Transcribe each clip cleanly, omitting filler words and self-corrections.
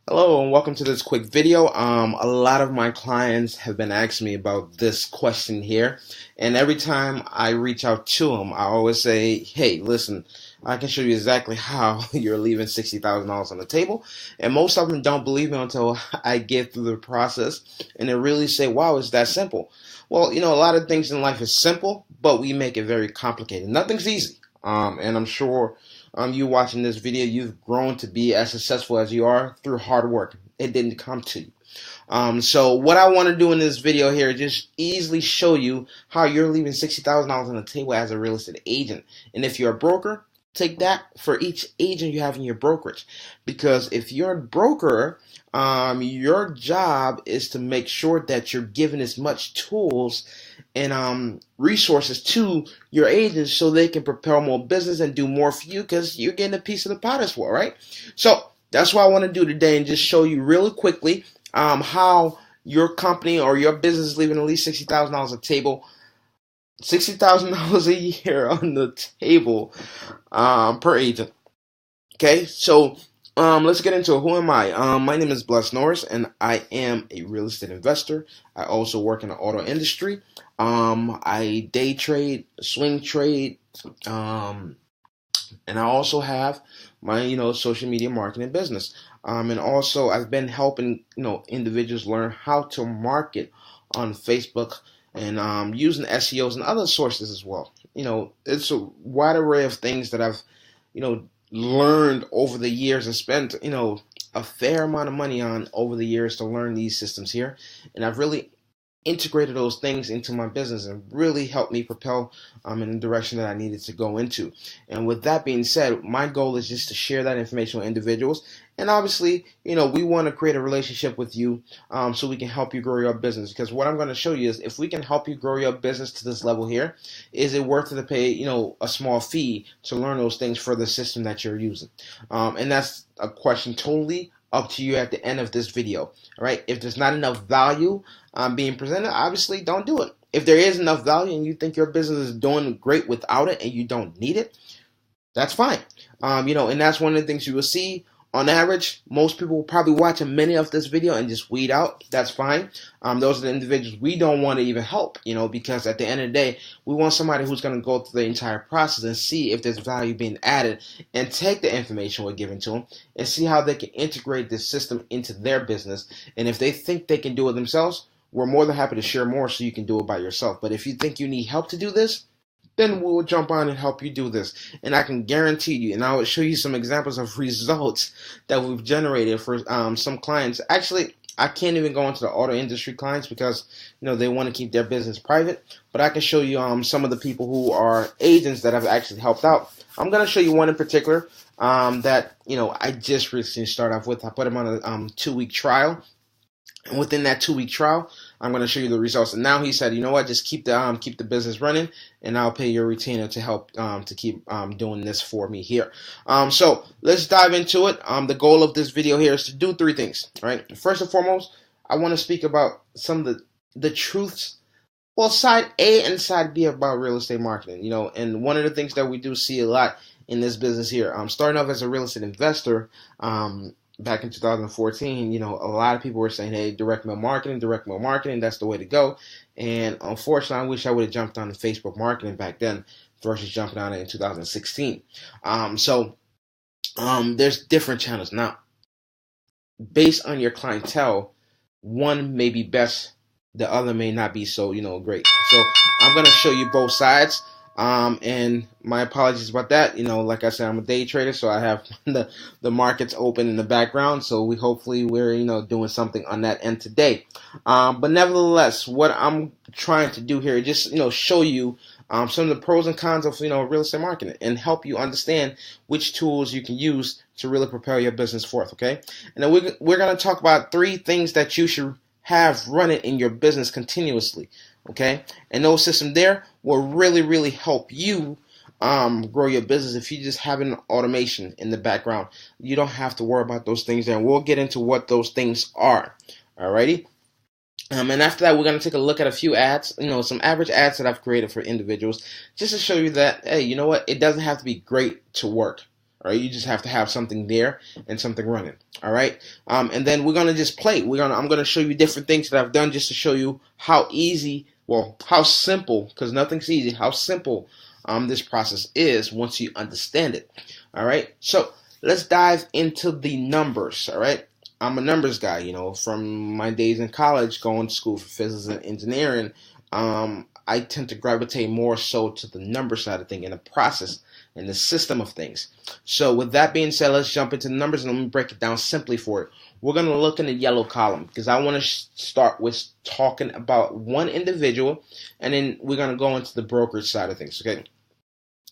Hello and welcome to this quick video. A lot of my clients have been asking me about this question here, and every time I reach out to them, I always say, "Hey, listen, I can show you exactly how you're leaving $60,000 on the table." And most of them don't believe me until I get through the process, and they really say, "Wow, it's that simple." Well, a lot of things in life is simple, but we make it very complicated. Nothing's easy, and I'm sure you watching this video, you've grown to be as successful as you are through hard work. It didn't come to you. So what I want to do in this video here is just easily show you how you're leaving $60,000 on the table as a real estate agent. And if you're a broker, take that for each agent you have in your brokerage. Because if you're a broker, your job is to make sure that you're giving as much tools and resources to your agents so they can propel more business and do more for you because you're getting a piece of the pot as well, right? So that's what I want to do today and just show you really quickly how your company or your business is leaving at least $60,000 a table, $60,000 a year on the table per agent. Okay, so let's get into it. Who am I? My name is Bless Norris, and I am a real estate investor. I also work in the auto industry. I day trade, swing trade, and I also have my social media marketing business. And also I've been helping individuals learn how to market on Facebook and using SEOs and other sources as well. It's a wide array of things that I've learned over the years and spent a fair amount of money on over the years to learn these systems here, and I've really integrated those things into my business and really helped me propel in the direction that I needed to go into. And with that being said, my goal is just to share that information with individuals. And obviously, we want to create a relationship with you so we can help you grow your business. Because what I'm going to show you is if we can help you grow your business to this level here, is it worth it to pay, a small fee to learn those things for the system that you're using? And that's a question totally up to you at the end of this video. All right. If there's not enough value being presented, obviously don't do it. If there is enough value and you think your business is doing great without it and you don't need it, that's fine. And that's one of the things you will see. On average, most people will probably watch a minute of this video and just weed out. That's fine. Those are the individuals we don't want to even help, because at the end of the day, we want somebody who's going to go through the entire process and see if there's value being added and take the information we're giving to them and see how they can integrate this system into their business. And if they think they can do it themselves, we're more than happy to share more so you can do it by yourself. But if you think you need help to do this, then we'll jump on and help you do this. And I can guarantee you, and I will show you some examples of results that we've generated for some clients. Actually, I can't even go into the auto industry clients because they want to keep their business private. But I can show you some of the people who are agents that I've actually helped out. I'm going to show you one in particular that I just recently started off with. I put him on a 2-week trial. And within that 2-week trial, I'm going to show you the results. And now he said, you know what, just keep the business running, and I'll pay your retainer to help to keep doing this for me here. So let's dive into it. The goal of this video here is to do 3 things. Right. First and foremost, I want to speak about some of the truths. Well, side A and side B about real estate marketing. And one of the things that we do see a lot in this business here, starting off as a real estate investor. Back in 2014, a lot of people were saying, hey, direct mail marketing, that's the way to go. And unfortunately, I wish I would have jumped on the Facebook marketing back then versus jumping on it in 2016. There's different channels. Now, based on your clientele, one may be best, the other may not be so, great. So I'm going to show you both sides. And my apologies about that. Like I said, I'm a day trader, so I have the markets open in the background. So we're doing something on that end today. But nevertheless, what I'm trying to do here is just show you some of the pros and cons of real estate marketing and help you understand which tools you can use to really propel your business forth. Okay, and then we're going to talk about 3 things that you should have running in your business continuously. Okay, and those systems there will really, really help you grow your business if you just have an automation in the background. You don't have to worry about those things there. And we'll get into what those things are. Alrighty. And after that, we're going to take a look at a few ads, some average ads that I've created for individuals, just to show you that, hey, you know what? It doesn't have to be great to work. All right, you just have to have something there and something running. All right, and then we're gonna just play. I'm gonna show you different things that I've done just to show you how easy, well, how simple, because nothing's easy. How simple this process is once you understand it. All right, so let's dive into the numbers. All right, I'm a numbers guy. From my days in college, going to school for physics and engineering. I tend to gravitate more so to the number side of things and the process and the system of things. So with that being said, let's jump into the numbers and let me break it down simply for you. We're going to look in the yellow column because I want to start with talking about one individual, and then we're going to go into the brokerage side of things. Okay.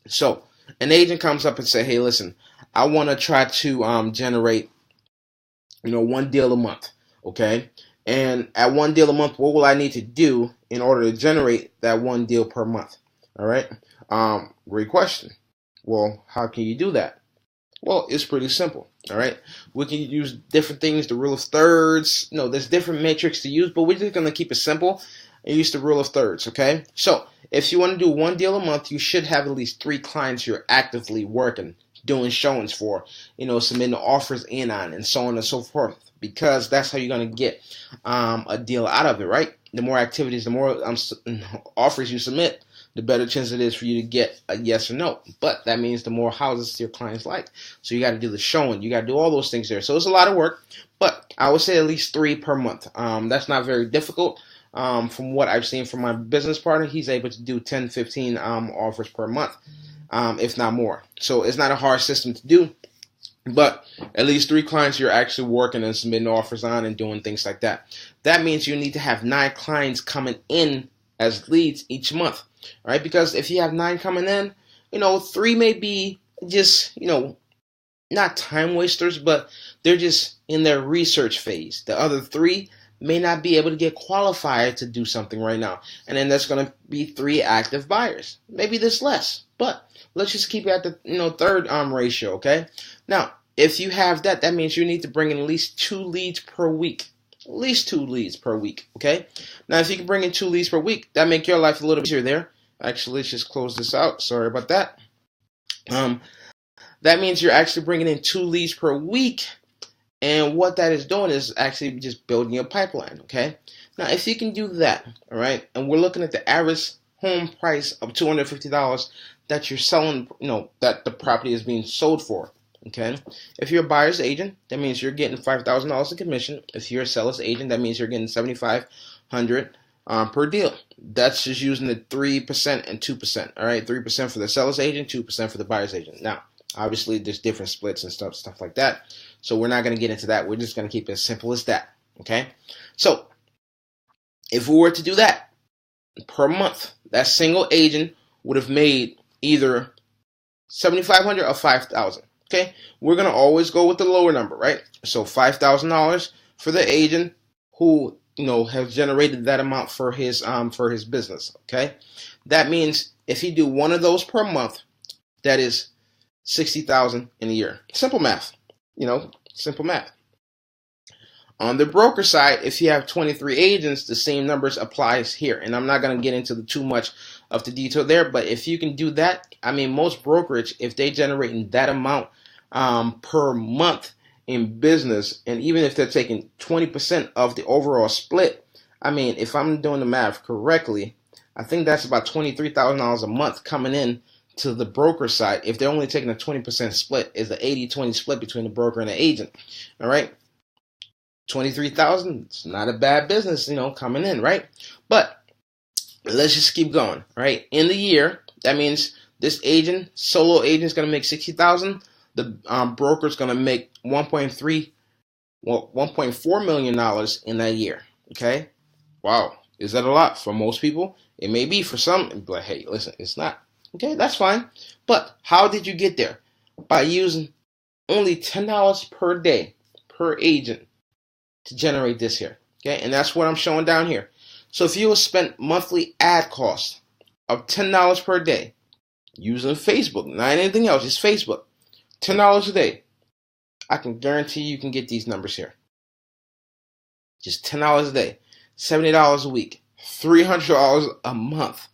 So an agent comes up and say, hey, listen, I want to try to generate, one deal a month. Okay. And at one deal a month, what will I need to do in order to generate that one deal per month? All right. Great question. Well, how can you do that? Well, it's pretty simple. All right. We can use different things, the rule of thirds. There's different metrics to use, but we're just going to keep it simple and use the rule of thirds. Okay. So if you want to do one deal a month, you should have at least 3 clients you're actively working, doing showings for, submitting offers in on, and so on and so forth, because that's how you're going to get a deal out of it, right? The more activities, the more offers you submit, the better chance it is for you to get a yes or no. But that means the more houses your clients like. So you got to do the showing. You got to do all those things there. So it's a lot of work, but I would say at least 3 per month. That's not very difficult. From what I've seen from my business partner, he's able to do 10, 15 offers per month, if not more. So it's not a hard system to do. But at least 3 clients you're actually working and submitting offers on and doing things like that. That means you need to have 9 clients coming in as leads each month. All right, because if you have 9 coming in, 3 may be just, not time wasters, but they're just in their research phase. The other 3 may not be able to get qualified to do something right now. And then that's going to be 3 active buyers. Maybe this less, but let's just keep it at the third ratio, okay? Now, if you have that, that means you need to bring in at least 2 leads per week. At least 2 leads per week, okay? Now, if you can bring in 2 leads per week, that make your life a little easier there. Actually, let's just close this out. Sorry about that. That means you're actually bringing in 2 leads per week, and what that is doing is actually just building a pipeline, okay? Now, if you can do that, all right, and we're looking at the average home price of $250 that you're selling, that the property is being sold for, okay? If you're a buyer's agent, that means you're getting $5,000 in commission. If you're a seller's agent, that means you're getting $7,500 per deal. That's just using the 3% and 2%, all right? 3% for the seller's agent, 2% for the buyer's agent. Now, obviously, there's different splits and stuff like that, so we're not going to get into that. We're just going to keep it as simple as that, okay? So, if we were to do that per month, that single agent would have made either $7,500 or $5,000, okay? We're going to always go with the lower number, right? So $5,000 for the agent who has generated that amount for his business, okay? That means if you do one of those per month, that is $60,000 in a year. Simple math, simple math. On the broker side, if you have 23 agents, the same numbers applies here. And I'm not going to get into too much of the detail there, but if you can do that, most brokerage, if they generate that amount per month in business, and even if they're taking 20% of the overall split, if I'm doing the math correctly, I think that's about $23,000 a month coming in to the broker side. If they're only taking a 20% split, is the 80-20 split between the broker and the agent. All right, 23,000. It's not a bad business, coming in, right? But let's just keep going. All right, in the year, that means this solo agent is going to make $60,000. The broker is going to make $1.4 million in that year. Okay, wow, is that a lot for most people? It may be for some, but hey, listen, it's not. Okay, that's fine. But how did you get there? By using only $10 per day per agent to generate this here. Okay, and that's what I'm showing down here. So if you would spend monthly ad costs of $10 per day using Facebook, not anything else, just Facebook, $10 a day, I can guarantee you can get these numbers here. Just $10 a day, $70 a week, $300 a month.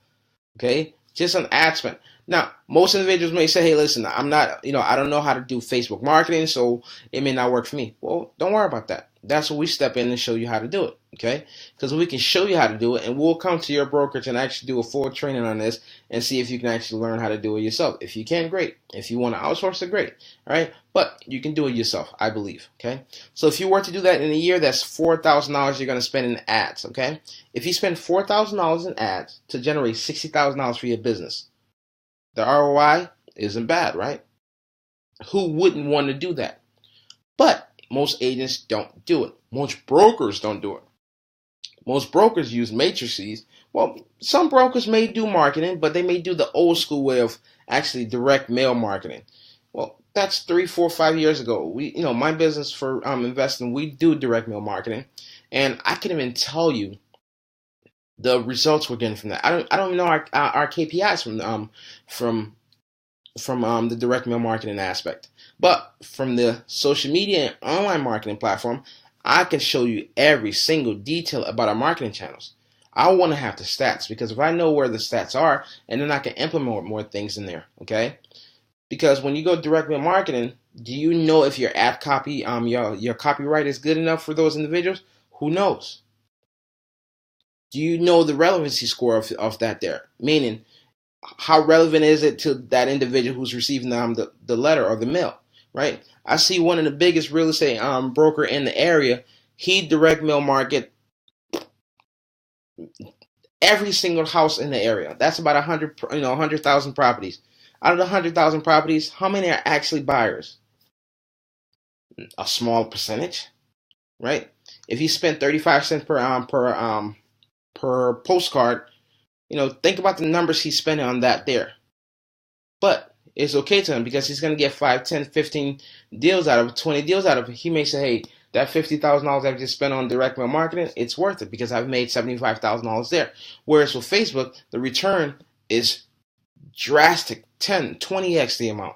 Okay, just an ad spend. Now, most individuals may say, hey, listen, I'm not, I don't know how to do Facebook marketing, so it may not work for me. Well, don't worry about that. That's where we step in and show you how to do it, okay? Because we can show you how to do it, and we'll come to your brokerage and actually do a full training on this and see if you can actually learn how to do it yourself. If you can, great. If you want to outsource it, great, all right? But you can do it yourself, I believe, okay? So if you were to do that in a year, that's $4,000 you're going to spend in ads, okay? If you spend $4,000 in ads to generate $60,000 for your business, the ROI isn't bad, right? Who wouldn't want to do that? But most agents don't do it. Most brokers don't do it. Most brokers use matrices. Well, some brokers may do marketing, but they may do the old school way of actually direct mail marketing. Well, that's 3, 4, 5 years ago. My business for investing, we do direct mail marketing, and I can even tell you the results we're getting from that. I don't know our KPIs from the direct mail marketing aspect, but from the social media and online marketing platform, I can show you every single detail about our marketing channels. I want to have the stats, because if I know where the stats are, and then I can implement more things in there, okay? Because when you go direct mail marketing, do you know if your ad copy, your copyright is good enough for those individuals? Who knows? Do you know the relevancy score of that there? Meaning, how relevant is it to that individual who's receiving the letter or the mail, right? I see one of the biggest real estate broker in the area. He direct mail market every single house in the area. That's about 100,000 properties. Out of the 100,000 properties, how many are actually buyers? A small percentage, right? If he spent 35 cents per postcard, think about the numbers he's spending on that there. But it's okay to him, because he's going to get 5, 10, 15 deals out of it, 20 deals out of it. He may say, hey, that $50,000 I've just spent on direct mail marketing, it's worth it, because I've made $75,000 there. Whereas with Facebook, the return is drastic, 10, 20x the amount.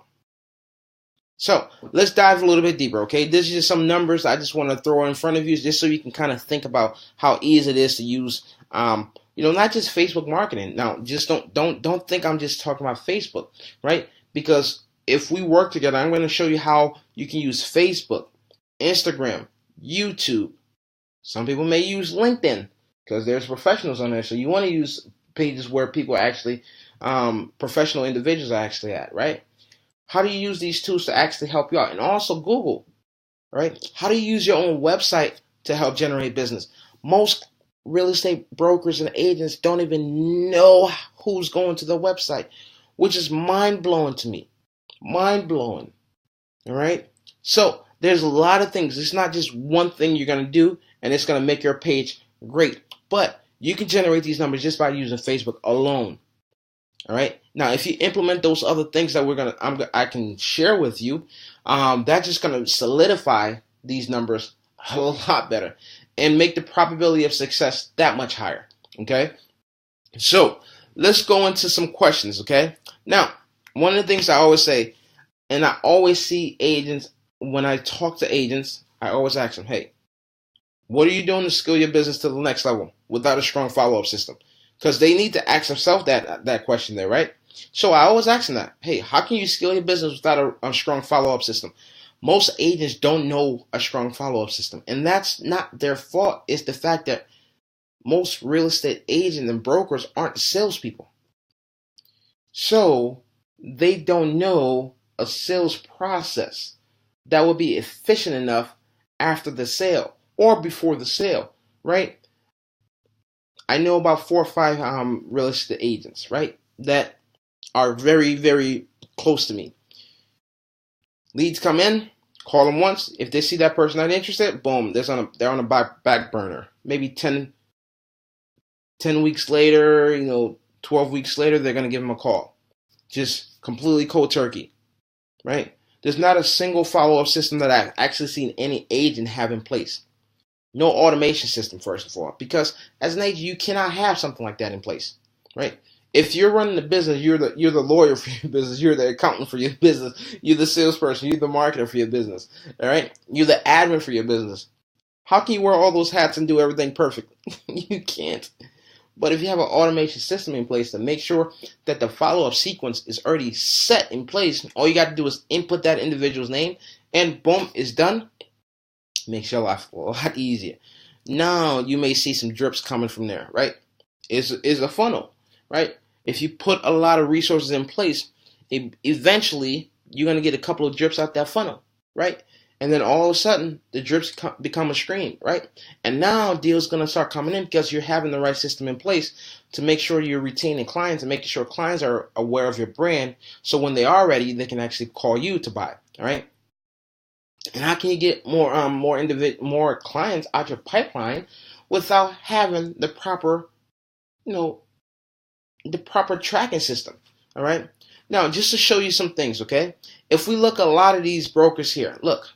So let's dive a little bit deeper, okay? This is just some numbers I just want to throw in front of you, just so you can kind of think about how easy it is to use, not just Facebook marketing. Now, just don't think I'm just talking about Facebook, right? Because if we work together, I'm going to show you how you can use Facebook, Instagram, YouTube. Some people may use LinkedIn, because there's professionals on there. So you want to use pages where people are actually, professional individuals are actually at, right? How do you use these tools to actually help you out? And also Google, right? How do you use your own website to help generate business? Most real estate brokers and agents don't even know who's going to the website, which is mind-blowing to me. Mind-blowing. All right? So there's a lot of things. It's not just one thing you're going to do, and it's going to make your page great. But you can generate these numbers just by using Facebook alone. All right. Now, if you implement those other things that I can share with you, that's just gonna solidify these numbers a lot better and make the probability of success that much higher. Okay. So let's go into some questions. Okay. Now, one of the things I always say, and I always see agents when I talk to agents, I always ask them, "Hey, what are you doing to scale your business to the next level without a strong follow-up system?" Because they need to ask themselves that question there, right? So I always ask them that. Hey, how can you scale your business without a strong follow-up system? Most agents don't know a strong follow-up system. And that's not their fault. It's the fact that most real estate agents and brokers aren't salespeople. So they don't know a sales process that will be efficient enough after the sale or before the sale, right? I know about 4 or 5 real estate agents, right, that are very, very close to me. Leads come in, call them once. If they see that person not interested, boom, they're on a back burner. Maybe 10 weeks later, 12 weeks later, they're going to give them a call. Just completely cold turkey, right? There's not a single follow-up system that I've actually seen any agent have in place. No automation system, first of all, because as an agent, you cannot have something like that in place, right? If you're running the business, you're the lawyer for your business, you're the accountant for your business, you're the salesperson, you're the marketer for your business, all right? You're the admin for your business. How can you wear all those hats and do everything perfect? You can't. But if you have an automation system in place to make sure that the follow-up sequence is already set in place, all you got to do is input that individual's name and boom, it's done. Makes your life a lot easier. Now you may see some drips coming from there, right? Is a funnel, right? If you put a lot of resources in place, eventually you're going to get a couple of drips out that funnel, right? And then all of a sudden, the drips become a stream, right? And now deals going to start coming in because you're having the right system in place to make sure you're retaining clients and making sure clients are aware of your brand. So when they are ready, they can actually call you to buy, all right? And how can you get more clients out your pipeline without having the proper, the proper tracking system? All right. Now, just to show you some things, okay? If we look at a lot of these brokers here, look,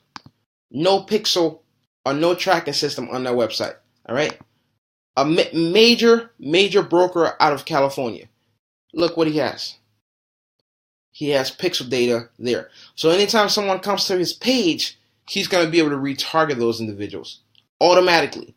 no pixel or no tracking system on their website. All right. A major broker out of California. Look what he has. He has pixel data there. So anytime someone comes to his page, he's going to be able to retarget those individuals automatically.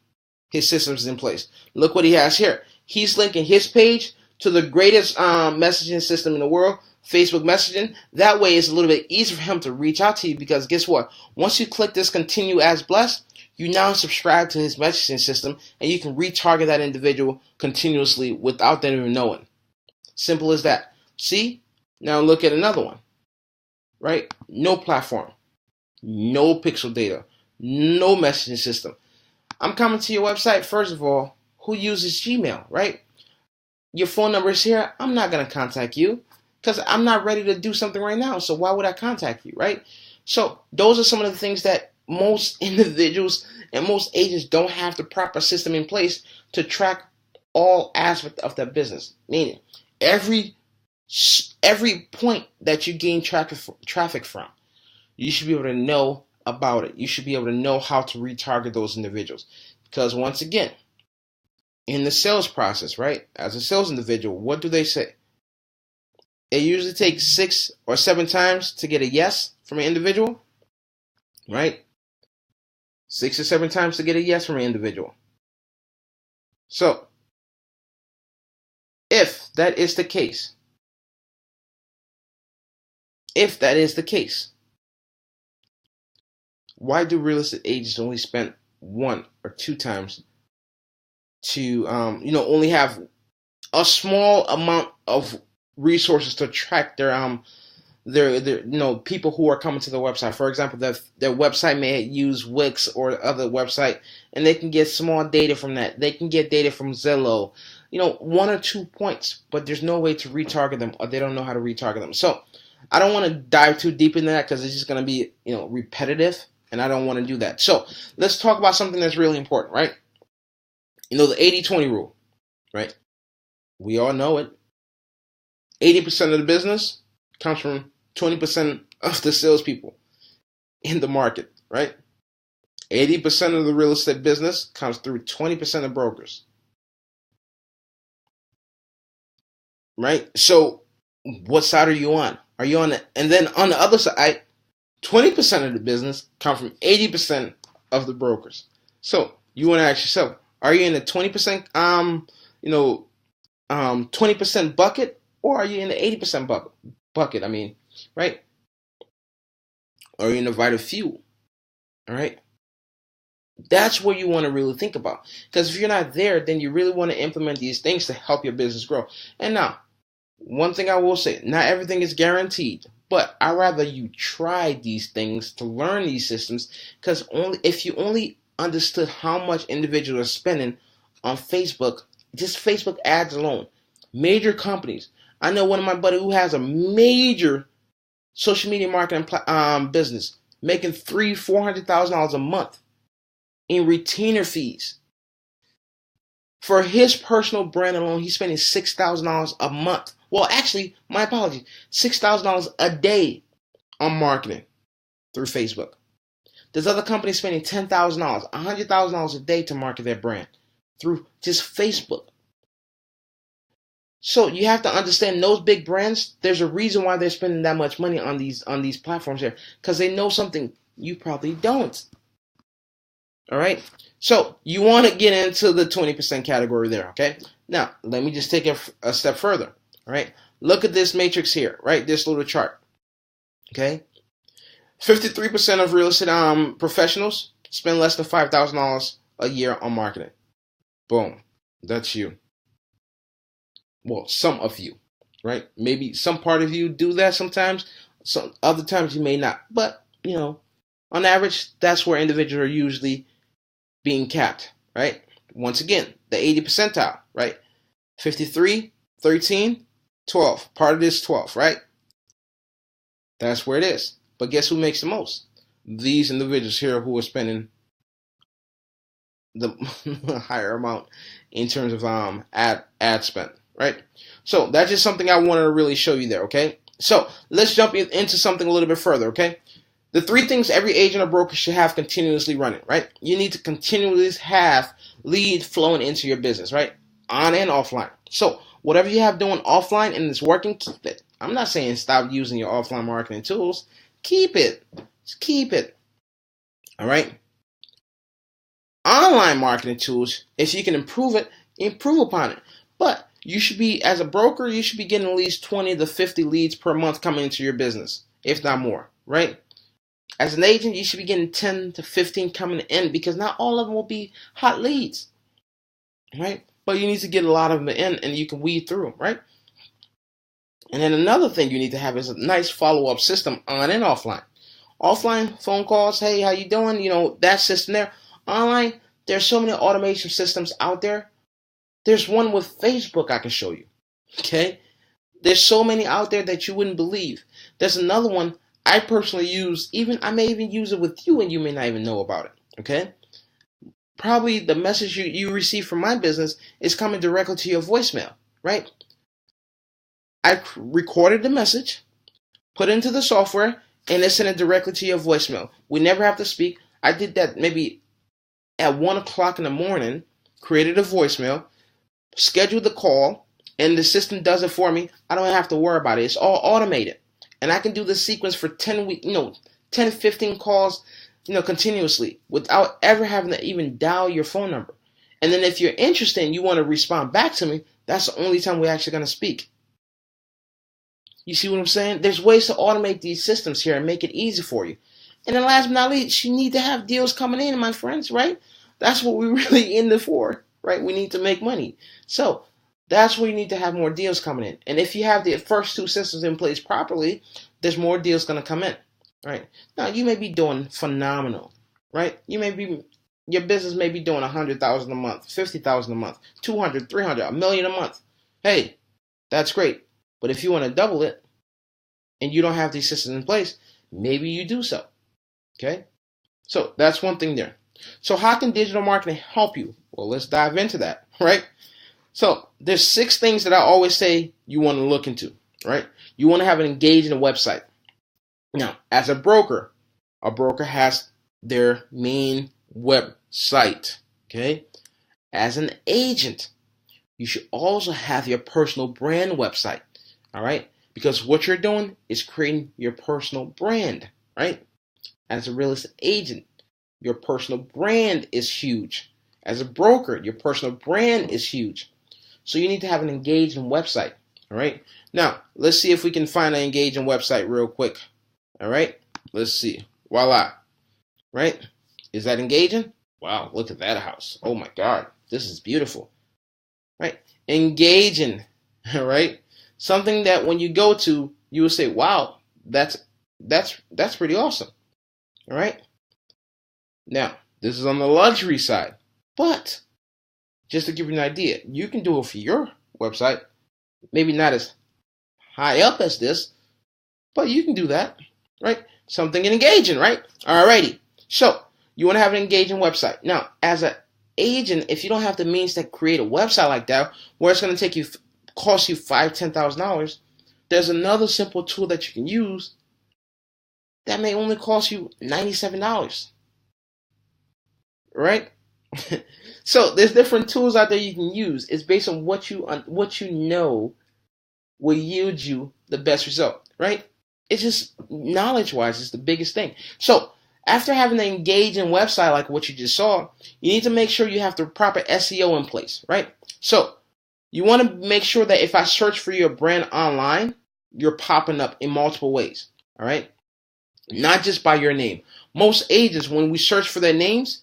His system's in place. Look what he has here. He's linking his page to the greatest messaging system in the world, Facebook messaging. That way it's a little bit easier for him to reach out to you because guess what? Once you click this continue as blessed, you now subscribe to his messaging system and you can retarget that individual continuously without them even knowing. Simple as that. See? Now look at another one, right? No platform, no pixel data, no messaging system. I'm coming to your website. First of all, who uses Gmail, right? Your phone number is here. I'm not going to contact you because I'm not ready to do something right now. So why would I contact you, right? So those are some of the things that most individuals and most agents don't have the proper system in place to track all aspects of their business. Meaning, every point that you gain traffic from, you should be able to know about it. You should be able to know how to retarget those individuals. Because once again, in the sales process, right, as a sales individual, what do they say? It usually takes 6 or 7 times to get a yes from an individual, right? 6 or 7 times to get a yes from an individual. So, if that is the case, why do real estate agents only spend 1 or 2 times to only have a small amount of resources to track their people who are coming to the website? For example, their website may use Wix or other website, and they can get small data from that. They can get data from Zillow, 1 or 2 points, but there's no way to retarget them, or they don't know how to retarget them. So I don't want to dive too deep into that because it's just going to be repetitive, and I don't want to do that. So let's talk about something that's really important, right? The 80-20 rule, right? We all know it. 80% of the business comes from 20% of the salespeople in the market, right? 80% of the real estate business comes through 20% of brokers, right? So what side are you on? Are you on and then on the other side, 20% of the business comes from 80% of the brokers. So you want to ask yourself, are you in the 20%, 20% bucket, or are you in the 80% bucket? I mean, right? Or are you in the vital few? All right. That's what you want to really think about. Because if you're not there, then you really want to implement these things to help your business grow. And now, one thing I will say, not everything is guaranteed, but I'd rather you try these things to learn these systems, because if you only understood how much individuals are spending on Facebook, just Facebook ads alone, major companies. I know one of my buddies who has a major social media marketing business, making $300,000-$400,000 a month in retainer fees. For his personal brand alone, he's spending $6,000 a month. Well, actually, my apologies, $6,000 a day on marketing through Facebook. There's other companies spending $10,000, $100,000 a day to market their brand through just Facebook. So you have to understand those big brands, there's a reason why they're spending that much money on these platforms here, because they know something you probably don't. All right? So you want to get into the 20% category there, okay? Now, let me just take it a step further. All right. Look at this matrix here, right? This little chart. Okay. 53% of real estate professionals spend less than $5,000 a year on marketing. Boom. That's you. Well, some of you, right? Maybe some part of you do that sometimes. Some other times you may not. But, on average, that's where individuals are usually being capped, right? Once again, the 80 percentile, right? 53, 13, 12. Part of this 12, right? That's where it is. But guess who makes the most? These individuals here who are spending the higher amount in terms of ad spend, right? So that's just something I wanted to really show you there, okay? So let's jump into something a little bit further, okay? The 3 things every agent or broker should have continuously running, right? You need to continually have lead flowing into your business, right? On and offline. So whatever you have doing offline and it's working, keep it. I'm not saying stop using your offline marketing tools. Keep it. Just keep it. All right? Online marketing tools, if you can improve it, improve upon it. But you should be, as a broker, you should be getting at least 20 to 50 leads per month coming into your business, if not more, right? As an agent, you should be getting 10 to 15 coming in because not all of them will be hot leads, right? But you need to get a lot of them in and you can weed through them, right? And then another thing you need to have is a nice follow-up system on and offline. Offline, phone calls, hey, how you doing? That system there. Online, there's so many automation systems out there. There's one with Facebook I can show you, okay? There's so many out there that you wouldn't believe. There's another one I personally use, I may even use it with you and you may not even know about it, okay? Probably the message you receive from my business is coming directly to your voicemail, right? I recorded the message, put it into the software, and it sent it directly to your voicemail. We never have to speak. I did that maybe at 1 o'clock in the morning, created a voicemail, scheduled the call, and the system does it for me. I don't have to worry about it. It's all automated. And I can do this sequence for 10 weeks, 10, 15 calls, continuously without ever having to even dial your phone number. And then if you're interested and you want to respond back to me, that's the only time we're actually going to speak. You see what I'm saying? There's ways to automate these systems here and make it easy for you. And then last but not least, you need to have deals coming in, my friends, right? That's what we're really in there for, right? We need to make money. So that's where you need to have more deals coming in. And if you have the first 2 systems in place properly, there's more deals going to come in, right? Now, you may be doing phenomenal, right? Your business may be doing $100,000 a month, $50,000 a month, 200, 300, $1 million a month. Hey, that's great. But if you want to double it and you don't have these systems in place, maybe you do so. Okay? So that's one thing there. So how can digital marketing help you? Well, let's dive into that, right? So there's 6 things that I always say you want to look into, right? You want to have an engaging website. Now, as a broker has their main website, okay? As an agent, you should also have your personal brand website, all right? Because what you're doing is creating your personal brand, right? As a real estate agent, your personal brand is huge. As a broker, your personal brand is huge. So you need to have an engaging website, all right? Now, let's see if we can find an engaging website real quick, all right? Let's see. Voila, right? Is that engaging? Wow, look at that house. Oh my God, this is beautiful, right? Engaging, all right? Something that when you go to, you will say, wow, that's pretty awesome, all right? Now, this is on the luxury side, but just to give you an idea, you can do it for your website. Maybe not as high up as this, but you can do that, right? Something engaging, right? Alrighty. So, you want to have an engaging website. Now, as an agent, if you don't have the means to create a website like that, where it's going to cost you $5,000, $10,000, there's another simple tool that you can use that may only cost you $97, right? So there's different tools out there you can use. It's based on what you know will yield you the best result, right? It's just knowledge-wise, it's the biggest thing. So after having an engaging website like what you just saw, you need to make sure you have the proper SEO in place, right? So You want to make sure that if I search for your brand online, you're popping up in multiple ways. All right, not just by your name. Most agents, when we search for their names,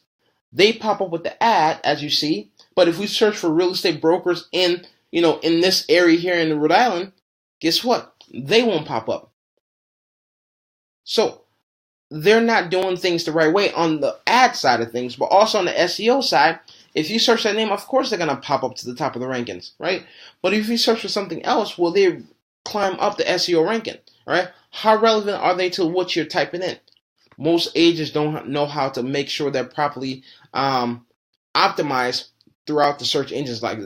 they pop up with the ad, as you see. But if we search for real estate brokers in this area here in Rhode Island, guess what? They won't pop up. So they're not doing things the right way on the ad side of things, but also on the SEO side. If you search that name, of course they're gonna pop up to the top of the rankings, right? But if you search for something else, will they climb up the SEO ranking, right? How relevant are they to what you're typing in? Most agents don't know how to make sure they're properly optimized throughout the search engines, like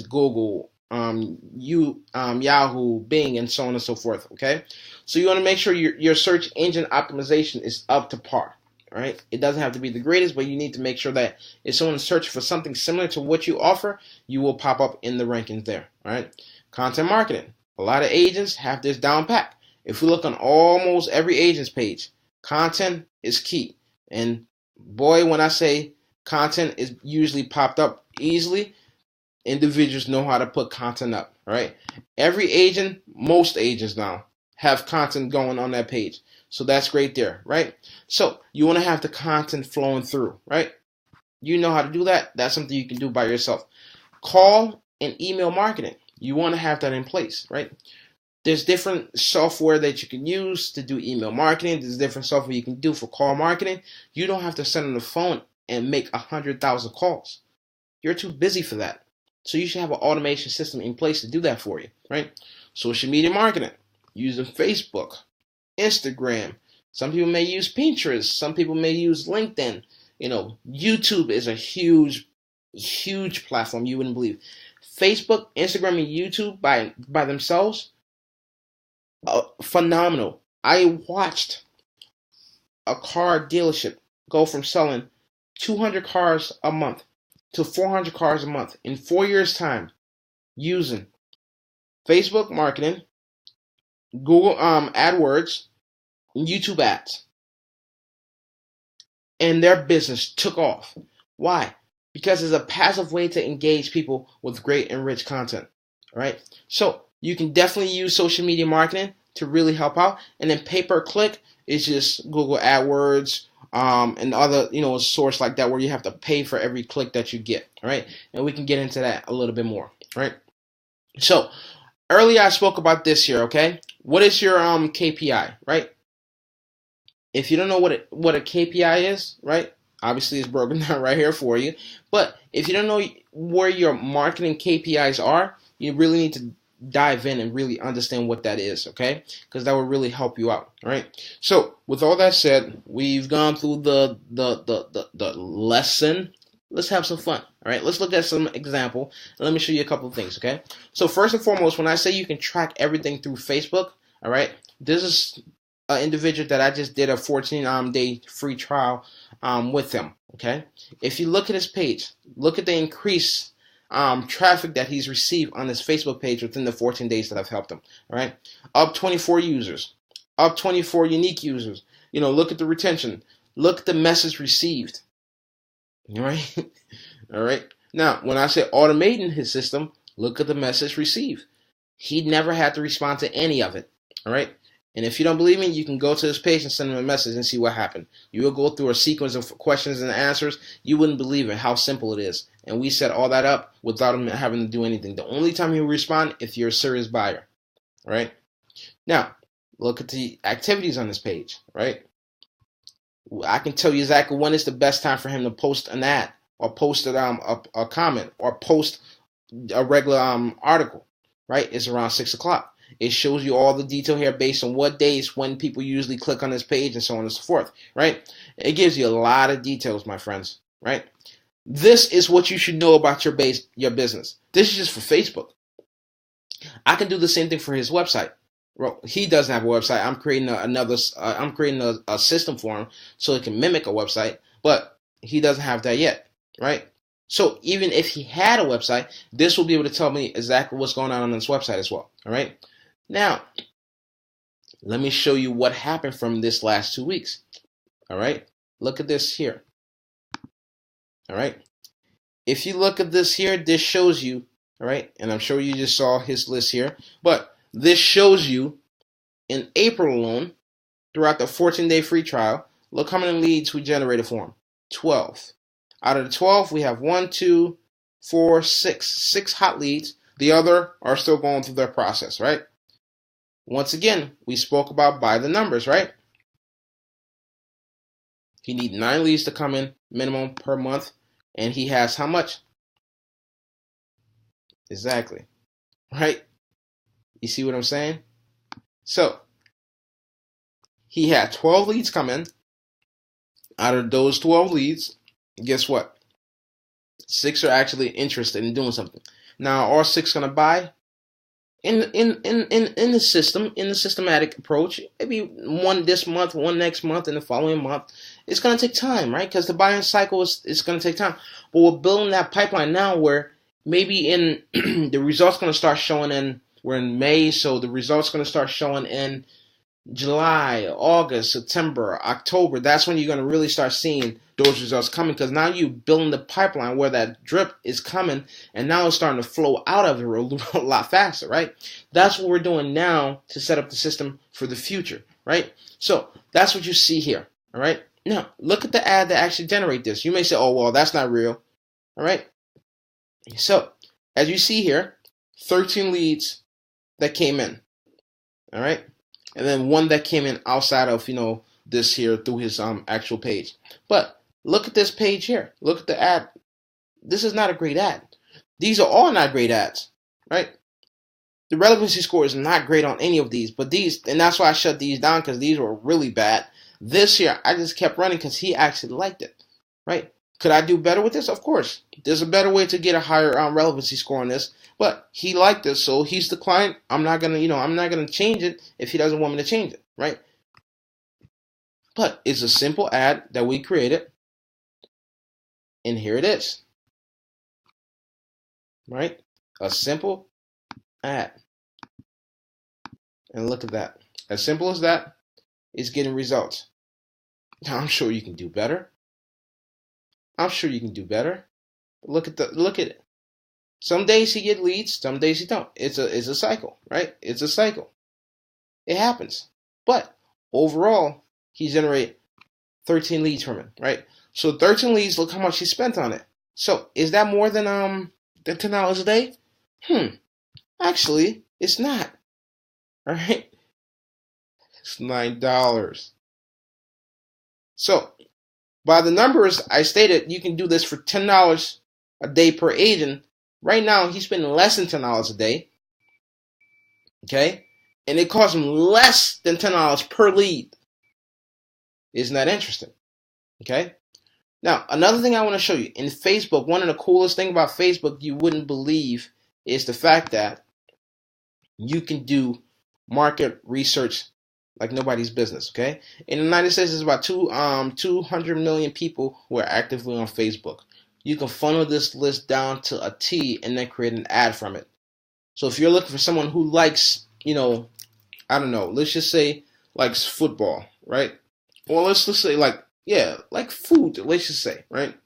Google, Yahoo, Bing, and so on and so forth. Okay, so you want to make sure your search engine optimization is up to par. All right, it doesn't have to be the greatest, but you need to make sure that if someone is searching for something similar to what you offer, you will pop up in the rankings there. All right, content marketing. A lot of agents have this down pat. If we look on almost every agent's page, content is key. And boy, when I say content is usually popped up easily, individuals know how to put content up, right? Every agent, most agents now, have content going on that page. So that's great there, right? So you want to have the content flowing through, right? You know how to do that. That's something you can do by yourself. Call and email marketing. You want to have that in place, right? There's different software that you can use to do email marketing. There's different software you can do for call marketing. You don't have to sit on the phone and make 100,000 calls. You're too busy for that. So you should have an automation system in place to do that for you, right? Social media marketing, using Facebook, Instagram. Some people may use Pinterest. Some people may use LinkedIn. YouTube is a huge, huge platform. You wouldn't believe. Facebook, Instagram, and YouTube by themselves, phenomenal. I watched a car dealership go from selling 200 cars a month to 400 cars a month in 4 years' time using Facebook marketing, Google AdWords, and YouTube ads. And their business took off. Why? Because it's a passive way to engage people with great and rich content. All right? So you can definitely use social media marketing to really help out. And then pay-per-click is just Google AdWords, and other, source like that where you have to pay for every click that you get. All right, and we can get into that a little bit more. Right. So earlier I spoke about this here. Okay, what is your KPI? Right. If you don't know what a KPI is, right? Obviously, it's broken down right here for you. But if you don't know where your marketing KPIs are, you really need to dive in and really understand what that is, okay? Because that will really help you out, all right? So, with all that said, we've gone through the lesson. Let's have some fun, all right? Let's look at some example, and let me show you a couple of things, okay? So, first and foremost, when I say you can track everything through Facebook, all right, this is an individual that I just did a 14-day free trial with him, okay? If you look at his page, look at the increase traffic that he's received on his Facebook page within the 14 days that I've helped him. All right, up 24 users, up 24 unique users. Look at the retention. Look at the message received. All right, all right. Now, when I say automating his system, look at the message received. He never had to respond to any of it. All right. And if you don't believe me, you can go to this page and send him a message and see what happened. You will go through a sequence of questions and answers. You wouldn't believe it, how simple it is. And we set all that up without him having to do anything. The only time he'll respond if you're a serious buyer. Right? Now, look at the activities on this page. Right? I can tell you exactly when is the best time for him to post an ad or post a comment or post a regular article. Right? It's around 6 o'clock. It shows you all the detail here based on what days when people usually click on this page and so on and so forth, right? It gives you a lot of details, my friends, right? This is what you should know about your business. This is just for Facebook. I can do the same thing for his website. Well, he doesn't have a website. I'm creating a system for him so it can mimic a website, but he doesn't have that yet, right? So even if he had a website, this will be able to tell me exactly what's going on his website as well, all right? Now, let me show you what happened from this last 2 weeks. All right, look at this here. All right, if you look at this here, this shows you All right, and I'm sure you just saw his list here, but this shows you in April alone, throughout the 14-day free trial, look how many leads we generated for him. 12. Out of the 12, we have 1, 2, 4, 6. 6 hot leads. The other are still going through their process, right? Once again, we spoke about by the numbers, right? He needs 9 leads to come in minimum per month, and he has how much? Exactly, right? You see what I'm saying? So, he had 12 leads come in. Out of those 12 leads, guess what? 6 are actually interested in doing something. Now, are 6 going to buy? In the system, in the systematic approach, maybe one this month, one next month, and the following month. It's going to take time, right? Because the buying cycle is going to take time. But we're building that pipeline now where maybe in the results going to start showing we're in May, so the results going to start showing in July, August, September, October. That's when you're going to really start seeing those results coming, because now you're building the pipeline where that drip is coming, and now it's starting to flow out of it a lot faster, right? That's what we're doing now to set up the system for the future, right? So that's what you see here, all right? Now, look at the ad that actually generates this. You may say, oh, well, that's not real, all right? So, as you see here, 13 leads that came in, all right? And then 1 that came in outside of, this here through his actual page. But look at this page here. Look at the ad. This is not a great ad. These are all not great ads, right? The relevancy score is not great on any of these, but these, and that's why I shut these down, because these were really bad. This here, I just kept running because he actually liked it, right? Could I do better with this? Of course. There's a better way to get a higher relevancy score on this, but he liked this, so he's the client. I'm not gonna change it if he doesn't want me to change it, right? But it's a simple ad that we created, and here it is, right? A simple ad, and look at that. As simple as that, it's getting results. Now I'm sure you can do better. I'm sure you can do better. Look at it. Some days he get leads, some days he don't. It's a cycle, right? It's a cycle. It happens. But overall, he generate 13 leads from it, right? So 13 leads, look how much he spent on it. So is that more than $10 a day? Actually, it's not. All right? It's $9. So by the numbers I stated, you can do this for $10 a day per agent. Right now, he's spending less than $10 a day. Okay? And it costs him less than $10 per lead. Isn't that interesting? Okay? Now, another thing I want to show you. In Facebook, one of the coolest things about Facebook you wouldn't believe is the fact that you can do market research like nobody's business, okay? In the United States, there's about 200 million people who are actively on Facebook. You can funnel this list down to a T and then create an ad from it. So if you're looking for someone who likes, I don't know, let's just say likes football, right? Or let's just say like food, let's just say, right?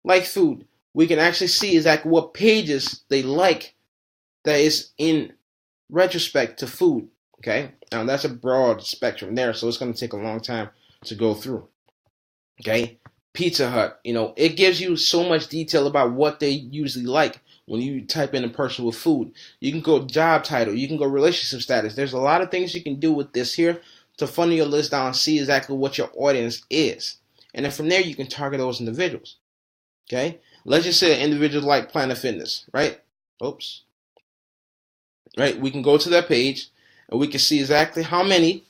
Like food. We can actually see exactly what pages they like that is in retrospect to food. Okay, now that's a broad spectrum there, so it's going to take a long time to go through. Okay, Pizza Hut, it gives you so much detail about what they usually like when you type in a person with food. You can go job title, you can go relationship status. There's a lot of things you can do with this here to funnel your list down and see exactly what your audience is. And then from there, you can target those individuals. Okay, let's just say an individual like Planet Fitness, right? Oops. Right, we can go to that page and we can see exactly how many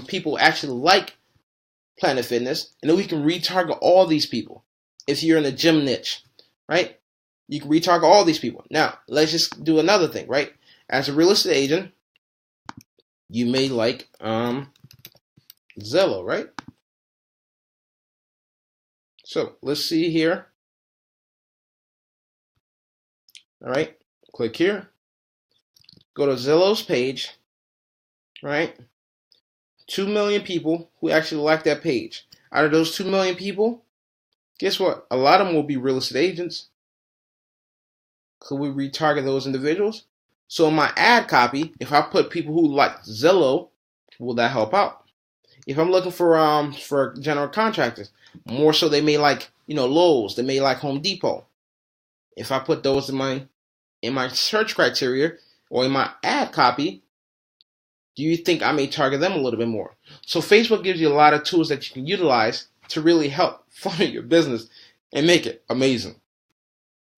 people actually like Planet Fitness, and then we can retarget all these people. If you're in the gym niche, right, you can retarget all these people. Now, let's just do another thing, right? As a real estate agent, you may like Zillow, right? So let's see here. All right, click here. Go to Zillow's page, right? 2 million people who actually like that page. Out of those 2 million people, guess what? A lot of them will be real estate agents. Could we retarget those individuals? So in my ad copy, if I put people who like Zillow, will that help out? If I'm looking for general contractors, more so they may like, Lowe's, they may like Home Depot. If I put those in my search criteria or in my ad copy, do you think I may target them a little bit more? So Facebook gives you a lot of tools that you can utilize to really help funnel your business and make it amazing.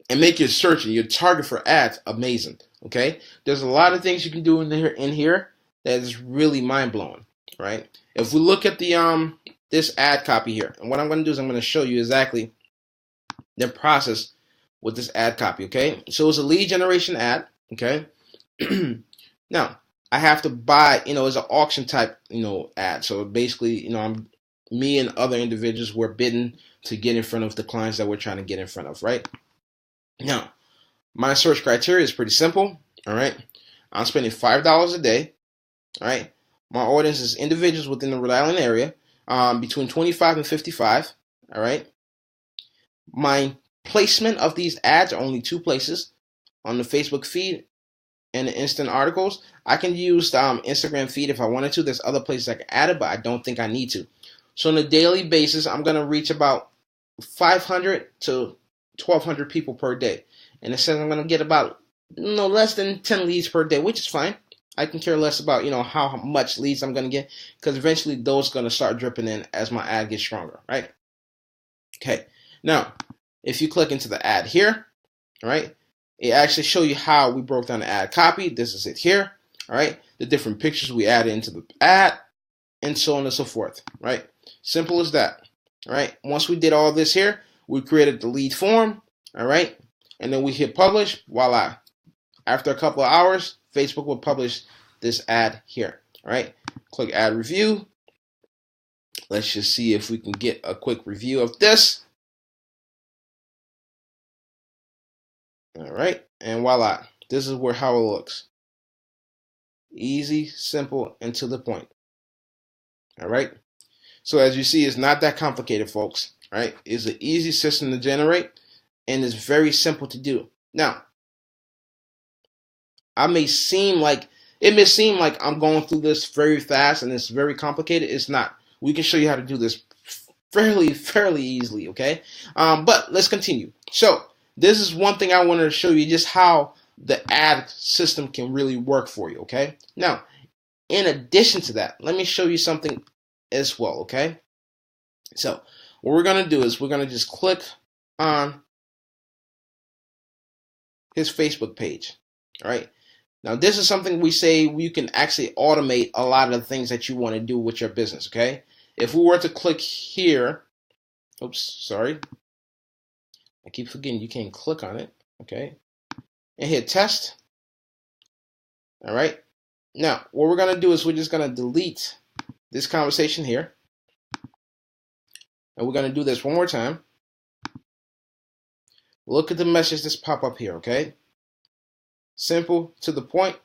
And make your search and your target for ads amazing. Okay? There's a lot of things you can do in here that is really mind-blowing. Right? If we look at the this ad copy here, and what I'm going to do is I'm going to show you exactly the process with this ad copy. Okay? So it's a lead generation ad. Okay? Now, I have to buy, it's an auction type, ad. So basically, me and other individuals were bidding to get in front of the clients that we're trying to get in front of, right? Now, my search criteria is pretty simple, all right? I'm spending $5 a day, all right? My audience is individuals within the Rhode Island area, between 25 and 55, all right? My placement of these ads are only 2 places, on the Facebook feed and the instant articles. I can use the Instagram feed if I wanted to. There's other places I can add it, but I don't think I need to. So on a daily basis, I'm going to reach about 500 to 1,200 people per day. And it says I'm going to get about less than 10 leads per day, which is fine. I can care less about how much leads I'm going to get, because eventually those are going to start dripping in as my ad gets stronger, right? Okay. Now, if you click into the ad here, all right, it actually show you how we broke down the ad copy. This is it here, all right? The different pictures we added into the ad, and so on and so forth, right? Simple as that, all right? Once we did all this here, we created the lead form, all right? And then we hit publish, voila. After a couple of hours, Facebook will publish this ad here, all right? Click add review. Let's just see if we can get a quick review of this. All right, and voila, this is how it looks. Easy, simple, and to the point. All right, so as you see, it's not that complicated, folks. All right, it's an easy system to generate, and it's very simple to do. Now, it may seem like I'm going through this very fast and it's very complicated. It's not. We can show you how to do this fairly easily. Okay, but let's continue. So, this is one thing I wanted to show you, just how the ad system can really work for you, okay? Now, in addition to that, let me show you something as well, okay? So, what we're going to do is we're going to just click on his Facebook page, all right? Now, this is something we say you can actually automate a lot of the things that you want to do with your business, okay? If we were to click here, oops, sorry. I keep forgetting you can't click on it, okay? And hit test. All right. Now, what we're going to do is we're just going to delete this conversation here. And we're going to do this one more time. Look at the message that's pop up here, okay? Simple, to the point.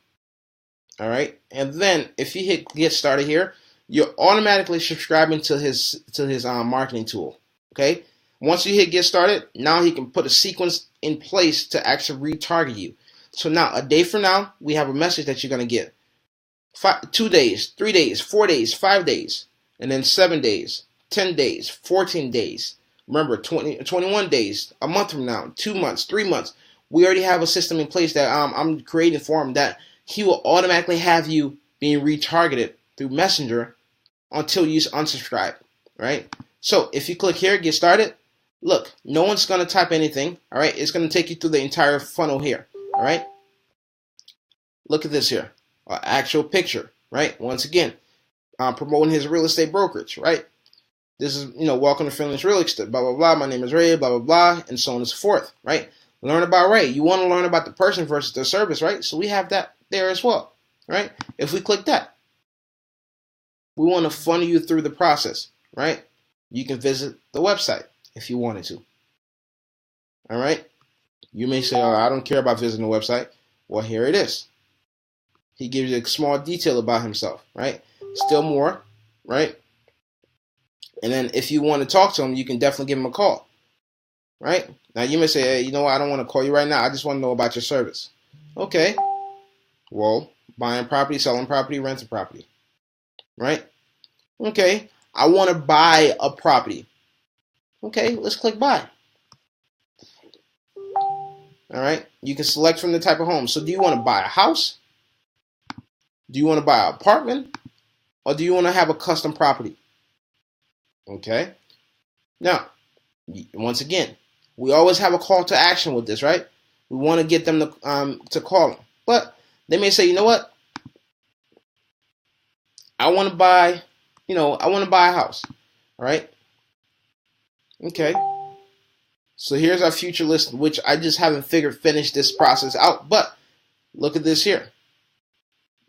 All right. And then if you hit get started here, you're automatically subscribing to his marketing tool, okay? Once you hit get started, now he can put a sequence in place to actually retarget you. So now, a day from now, we have a message that you're going to get. 2 days, 3 days, 4 days, 5 days, and then 7 days, 10 days, 14 days. Remember, 21 days, a month from now, 2 months, 3 months. We already have a system in place that I'm creating for him, that he will automatically have you being retargeted through Messenger until you unsubscribe, right? So if you click here, get started. Look, no one's going to type anything, all right? It's going to take you through the entire funnel here, all right? Look at this here, an actual picture, right? Once again, promoting his real estate brokerage, right? This is, welcome to Fearless Real Estate, blah, blah, blah. My name is Ray, blah, blah, blah, and so on and so forth, right? Learn about Ray. You want to learn about the person versus the service, right? So we have that there as well, right? If we click that, we want to funnel you through the process, right? You can visit the website if you wanted to. All right. You may say, oh, I don't care about visiting the website. Well, here it is. He gives you a small detail about himself, right? Still more, right? And then if you want to talk to him, you can definitely give him a call. right? Now you may say, hey, you know what, I don't want to call you right now. I just want to know about your service. Okay, well, buying property, selling property, renting property, right? Okay, I want to buy a property. Okay, let's click buy. All right, you can select from the type of home. So do you want to buy a house? Do you want to buy an apartment? Or do you want to have a custom property? Okay, now, once again, we always have a call to action with this, right? We want to get them to call them. But they may say, you know what? I want to buy, I want to buy a house. All right. Okay. So here's our future list, which I just haven't finished this process out. But look at this here.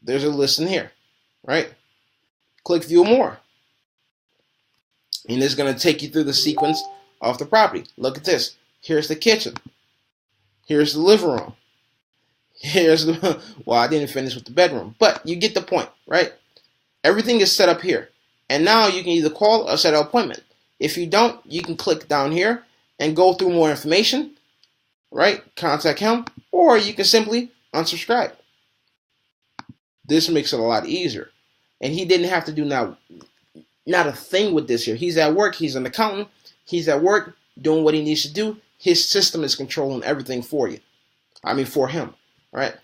There's a list in here, right? Click view more. And it's going to take you through the sequence of the property. Look at this. Here's the kitchen. Here's the living room. Here's the, well, I didn't finish with the bedroom, but you get the point, right? Everything is set up here. And now you can either call or set an appointment. If you don't, you can click down here and go through more information, right? Contact him, or you can simply unsubscribe. This makes it a lot easier. And he didn't have to do not a thing with this here. He's at work. He's an accountant. He's at work doing what he needs to do. His system is controlling everything for you. For him, right?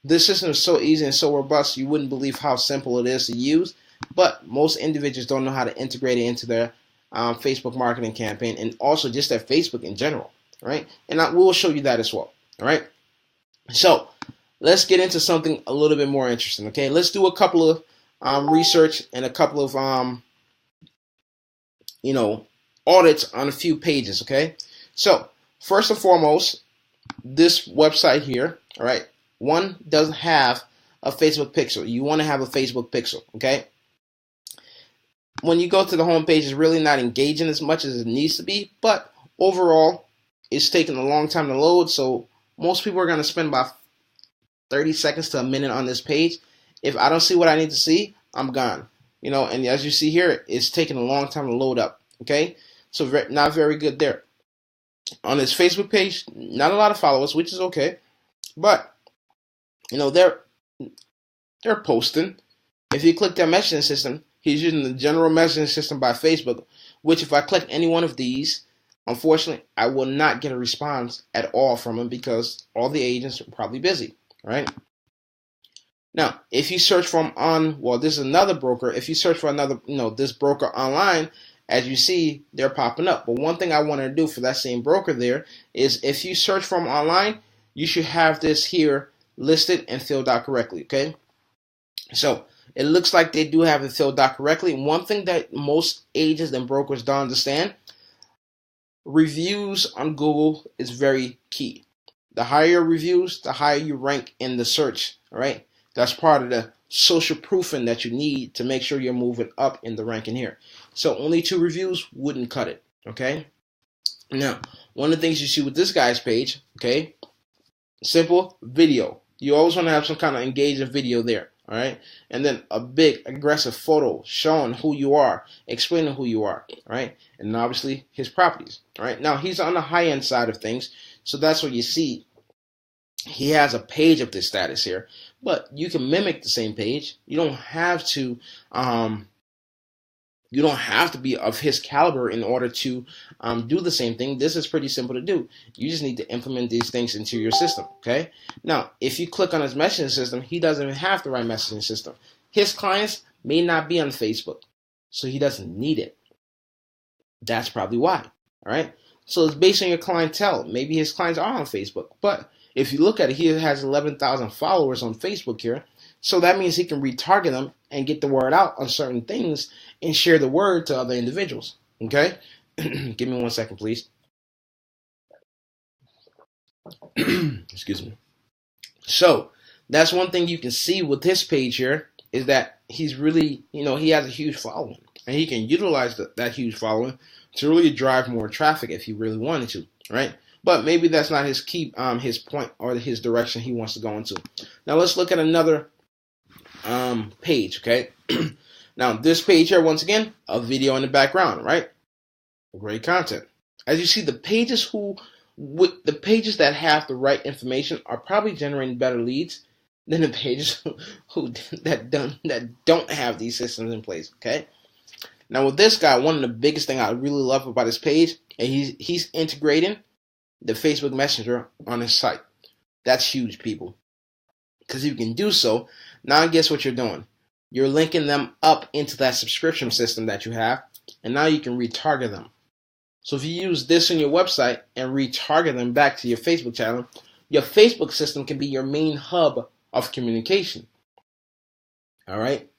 This system is so easy and so robust, you wouldn't believe how simple it is to use. But most individuals don't know how to integrate it into their Facebook marketing campaign, and also just their Facebook in general, right? And we will show you that as well, all right? So let's get into something a little bit more interesting, okay? Let's do a couple of research and a couple of audits on a few pages, okay? So first and foremost, this website here, all right, one doesn't have a Facebook pixel. You want to have a Facebook pixel, okay? When you go to the home page, it's really not engaging as much as it needs to be, but overall, it's taking a long time to load, so most people are going to spend about 30 seconds to a minute on this page. If I don't see what I need to see, I'm gone. And as you see here, it's taking a long time to load up, okay? So not very good there. On his Facebook page, not a lot of followers, which is okay, but they're posting. If you click their messaging system, he's using the general messaging system by Facebook, which if I click any one of these, unfortunately, I will not get a response at all from him because all the agents are probably busy, right? Now, if you search for him this is another broker. If you search for another, this broker online, as you see, they're popping up. But one thing I want to do for that same broker there is if you search for them online, you should have this here listed and filled out correctly, okay? So it looks like they do have it filled out correctly. One thing that most agents and brokers don't understand, reviews on Google is very key. The higher reviews, the higher you rank in the search, all right? That's part of the social proofing that you need to make sure you're moving up in the ranking here. So only 2 reviews wouldn't cut it, okay? Now, one of the things you see with this guy's page, okay, simple video. You always want to have some kind of engaging video there, all right? And then a big aggressive photo showing who you are, explaining who you are, all right? And obviously his properties, all right? Now, he's on the high-end side of things, so that's what you see. He has a page of this status here, but you can mimic the same page. You don't have to be of his caliber in order to do the same thing. This is pretty simple to do. You just need to implement these things into your system, okay? Now, if you click on his messaging system, he doesn't even have the right messaging system. His clients may not be on Facebook, so he doesn't need it. That's probably why, all right? So it's based on your clientele. Maybe his clients are on Facebook, but if you look at it, he has 11,000 followers on Facebook here. So that means he can retarget them and get the word out on certain things and share the word to other individuals. Okay? Give me 1 second, please. Excuse me. So that's one thing you can see with this page here is that he's really, he has a huge following. And he can utilize that huge following to really drive more traffic if he really wanted to, right? But maybe that's not his key, his point or his direction he wants to go into. Now let's look at another page, okay? Now this page here, once again, a video in the background, right? Great content. As you see, the pages the pages that have the right information are probably generating better leads than the pages that don't have these systems in place. Okay. Now with this guy, one of the biggest thing I really love about his page, and he's integrating the Facebook Messenger on his site. That's huge, people. Because if you can do so, now guess what you're doing? You're linking them up into that subscription system that you have, and now you can retarget them. So if you use this on your website and retarget them back to your Facebook channel, your Facebook system can be your main hub of communication. All right?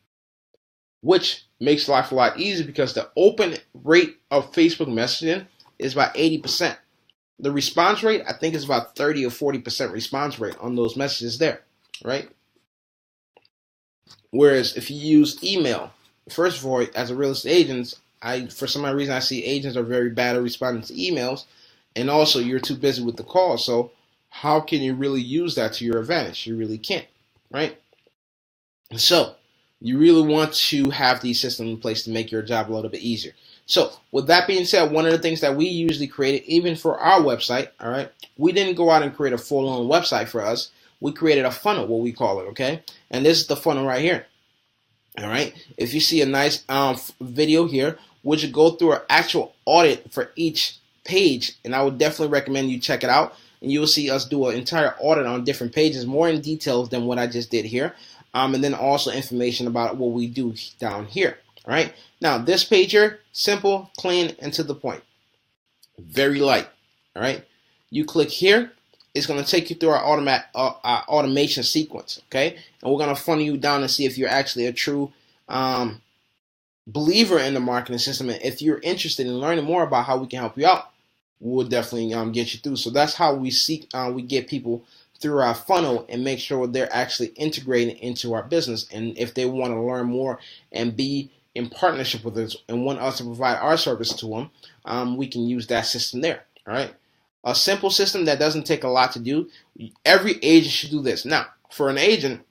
Which makes life a lot easier because the open rate of Facebook messaging is about 80%. The response rate, I think, is about 30 or 40% response rate on those messages there, right? Whereas if you use email, first of all, as a real estate agent, for some reason I see agents are very bad at responding to emails, and also you're too busy with the call. So how can you really use that to your advantage? You really can't, right? So you really want to have these systems in place to make your job a little bit easier. So with that being said, one of the things that we usually created, even for our website, all right, we didn't go out and create a full-on website for us. We created a funnel, what we call it, okay? And this is the funnel right here, all right? If you see a nice video here, would you go through an actual audit for each page, and I would definitely recommend you check it out, and you will see us do an entire audit on different pages, more in details than what I just did here, and then also information about what we do down here, all right? Now, this page here, simple, clean, and to the point. Very light, all right? You click here, it's going to take you through our automation sequence, okay? And we're going to funnel you down and see if you're actually a true believer in the marketing system. And if you're interested in learning more about how we can help you out, we'll definitely get you through. So that's how we get people through our funnel and make sure they're actually integrating into our business. And if they want to learn more and be in partnership with us and want us to provide our service to them, we can use that system there, all right? A simple system that doesn't take a lot to do. Every agent should do this. Now, for an agent,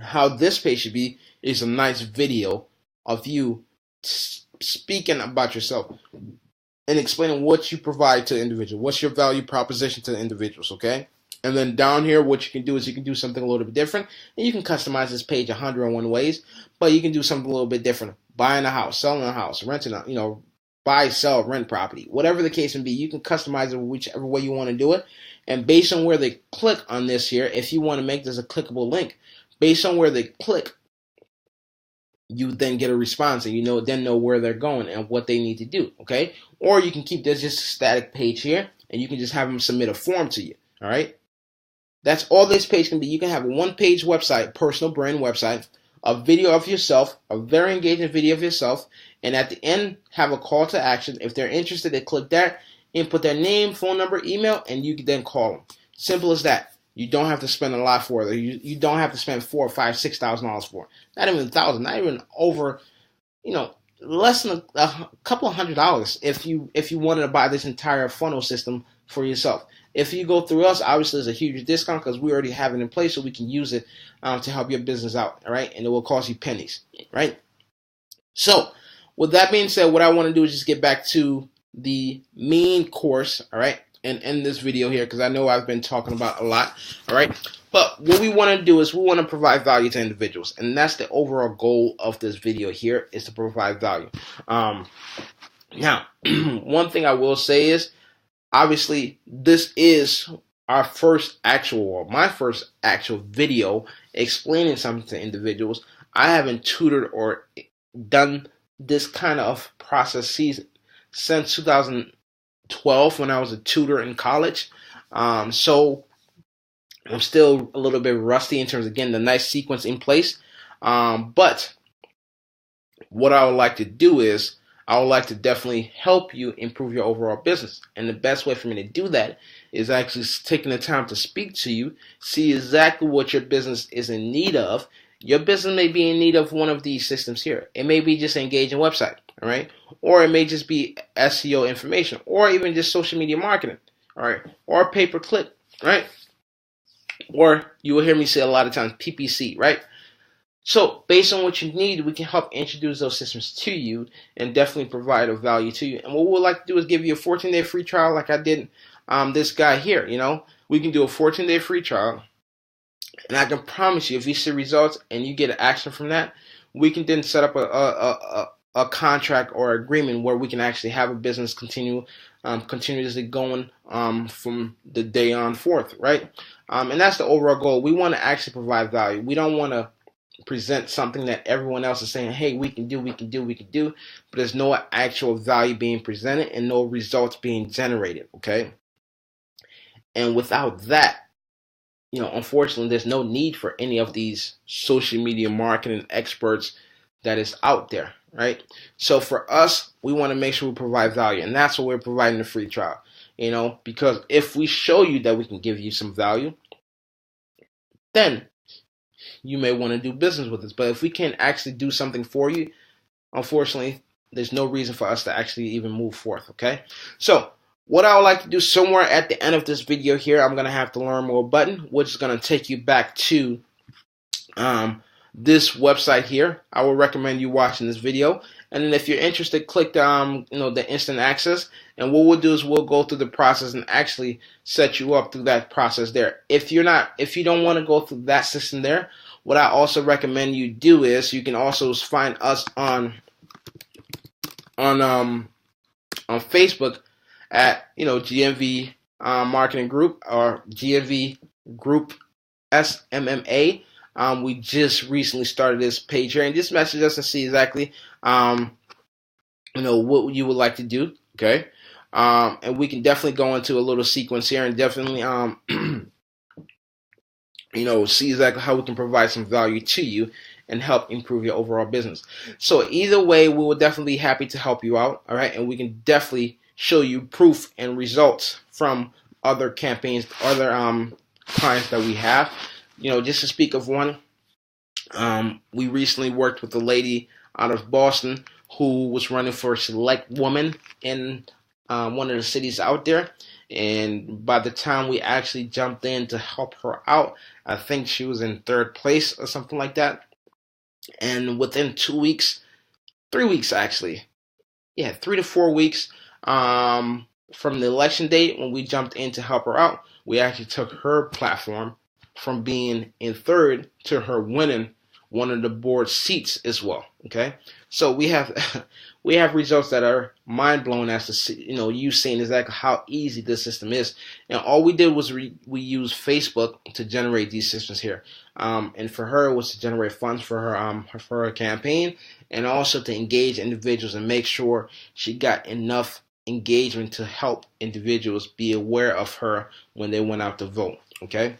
how this page should be is a nice video of you speaking about yourself and explaining what you provide to the individual. What's your value proposition to the individuals, okay? And then down here, what you can do is you can do something a little bit different. And you can customize this page 101 ways, but you can do something a little bit different. Buying a house, selling a house, renting a, buy, sell, rent property. Whatever the case may be, you can customize it whichever way you want to do it. And based on where they click on this here, if you want to make this a clickable link, based on where they click, you then get a response and then know where they're going and what they need to do, okay? Or you can keep this just a static page here and you can just have them submit a form to you, all right? That's all this page can be. You can have a one-page website, personal brand website, a video of yourself, a very engaging video of yourself, and at the end, have a call to action. If they're interested, they click that, input their name, phone number, email, and you can then call them. Simple as that. You don't have to spend a lot for it. You don't have to spend $4,000, $5,000, $6,000 for it. Not even $1,000. Not even over, less than a couple of $100 if you wanted to buy this entire funnel system for yourself. If you go through us, obviously there's a huge discount because we already have it in place, so we can use it to help your business out, all right? And it will cost you pennies, right? So, with that being said, what I want to do is just get back to the main course, all right, and end this video here because I know I've been talking about a lot, all right? But what we want to do is we want to provide value to individuals, and that's the overall goal of this video here is to provide value. Now, one thing I will say is, obviously, this is my first actual video explaining something to individuals. I haven't tutored or done this kind of processes since 2012 when I was a tutor in college. So I'm still a little bit rusty in terms of getting the nice sequence in place. But what I would like to do is I would like to definitely help you improve your overall business. And the best way for me to do that is actually taking the time to speak to you, see exactly what your business is in need of. Your business may be in need of one of these systems here. It may be just an engaging website, all right? Or it may just be SEO information, or even just social media marketing, all right? Or pay-per-click, right? Or you will hear me say a lot of times PPC, right? So based on what you need, we can help introduce those systems to you and definitely provide a value to you. And what we would like to do is give you a 14-day free trial like I did this guy here. We can do a 14-day free trial, and I can promise you, if you see results and you get action from that, we can then set up a contract or agreement where we can actually have a business continuously going from the day on forth, right? And that's the overall goal. We want to actually provide value. We don't want to present something that everyone else is saying, hey, we can do, but there's no actual value being presented and no results being generated, okay? And without that, unfortunately, there's no need for any of these social media marketing experts that is out there, right? So for us, we want to make sure we provide value, and that's what we're providing the free trial, because if we show you that we can give you some value, then you may want to do business with us. But if we can't actually do something for you, unfortunately, there's no reason for us to actually even move forth, okay? So what I would like to do somewhere at the end of this video here, I'm going to have the Learn More button, which is going to take you back to this website here. I would recommend you watching this video. And then if you're interested, click the instant access. And what we'll do is we'll go through the process and actually set you up through that process there. If you don't want to go through that system there, what I also recommend you do is you can also find us on Facebook at GMV Marketing Group or GMV Group SMMA. We just recently started this page here, and just message us and see exactly what you would like to do, okay? And we can definitely go into a little sequence here and definitely see exactly how we can provide some value to you and help improve your overall business. So either way, we will definitely be happy to help you out, all right? And we can definitely show you proof and results from other campaigns, other clients that we have. Just to speak of one, we recently worked with a lady out of Boston who was running for Select Woman in one of the cities out there. And by the time we actually jumped in to help her out, I think she was in 3rd place or something like that. And within 2 weeks, 3 weeks actually, 3 to 4 weeks from the election date when we jumped in to help her out, we actually took her platform from being in 3rd to her winning one of the board seats as well. Okay, so we have results that are mind blowing as to you seeing exactly how easy this system is. And all we did was we used Facebook to generate these systems here, and for her it was to generate funds for her campaign, and also to engage individuals and make sure she got enough engagement to help individuals be aware of her when they went out to vote. Okay.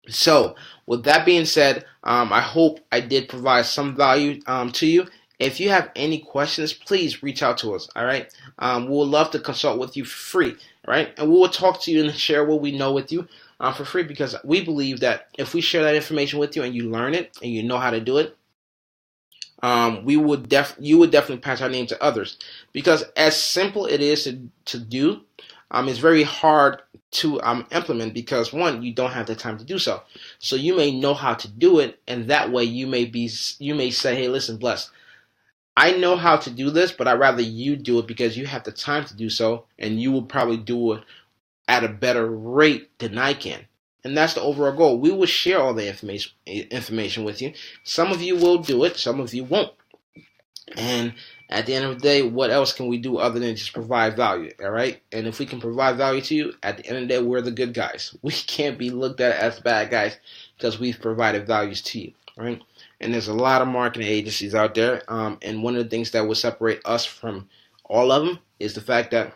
So, with that being said, I hope I did provide some value to you. If you have any questions, please reach out to us, all right? We would love to consult with you for free, all right? And we will talk to you and share what we know with you for free, because we believe that if we share that information with you and you learn it and you know how to do it, you would definitely pass our name to others. Because as simple it is to do, it's very hard to implement, because one, you don't have the time to do so. So you may know how to do it, and that way you may say, hey, listen, Bless, I know how to do this, but I'd rather you do it because you have the time to do so, and you will probably do it at a better rate than I can. And that's the overall goal. We will share all the information with you. Some of you will do it, some of you won't. And at the end of the day, what else can we do other than just provide value, all right? And if we can provide value to you, at the end of the day, we're the good guys. We can't be looked at as bad guys because we've provided values to you, all right? And there's a lot of marketing agencies out there, and one of the things that will separate us from all of them is the fact that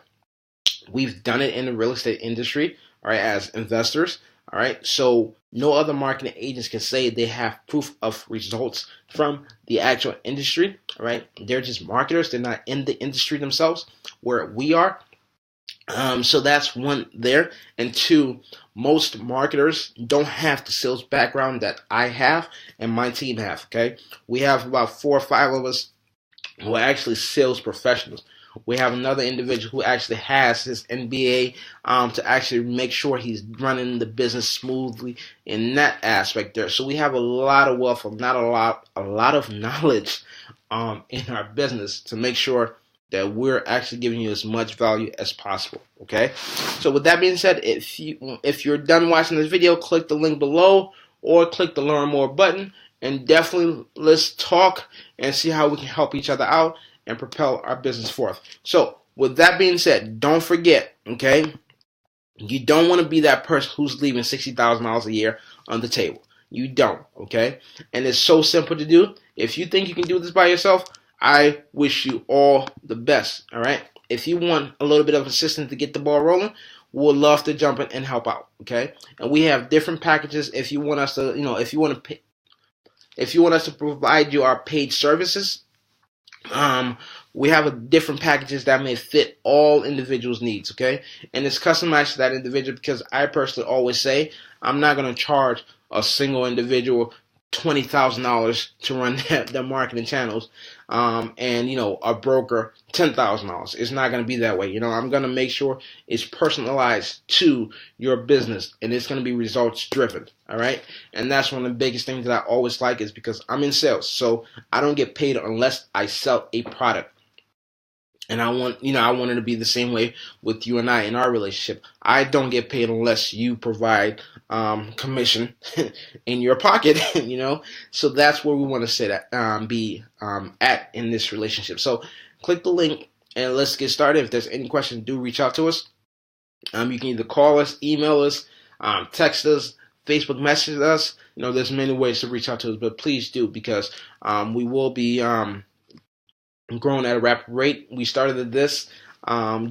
we've done it in the real estate industry, all right, as investors, all right? So no other marketing agents can say they have proof of results from the actual industry, all right? They're just marketers. They're not in the industry themselves where we are. So that's one there. And two, most marketers don't have the sales background that I have and my team have, okay? We have about 4 or 5 of us who are actually sales professionals. We have another individual who actually has his MBA to actually make sure he's running the business smoothly in that aspect there. So we have a lot of wealth, not a lot of knowledge in our business to make sure that we're actually giving you as much value as possible. Okay. So with that being said, if you're done watching this video, click the link below or click the learn more button, and definitely let's talk and see how we can help each other out and propel our business forth. So with that being said, don't forget, okay, you don't want to be that person who's leaving $60,000 a year on the table. You don't, okay? And it's so simple to do. If you think you can do this by yourself, I wish you all the best, all right? If you want a little bit of assistance to get the ball rolling, we'll love to jump in and help out, okay? And we have different packages if you want us to, if you want to pay, if you want us to provide you our paid services. We have different packages that may fit all individuals' needs, okay? And it's customized to that individual, because I personally always say I'm not going to charge a single individual $20,000 to run their marketing channels, and a broker $10,000. It's not going to be that way. I'm going to make sure it's personalized to your business, and it's going to be results driven. All right, and that's one of the biggest things that I always like, is because I'm in sales, so I don't get paid unless I sell a product. And I want it to be the same way with you and I in our relationship. I don't get paid unless you provide commission in your pocket, So that's where we want to say that be at in this relationship. So click the link and let's get started. If there's any questions, do reach out to us. You can either call us, email us, text us, Facebook message us. There's many ways to reach out to us, but please do, because we will be growing at a rapid rate. We started this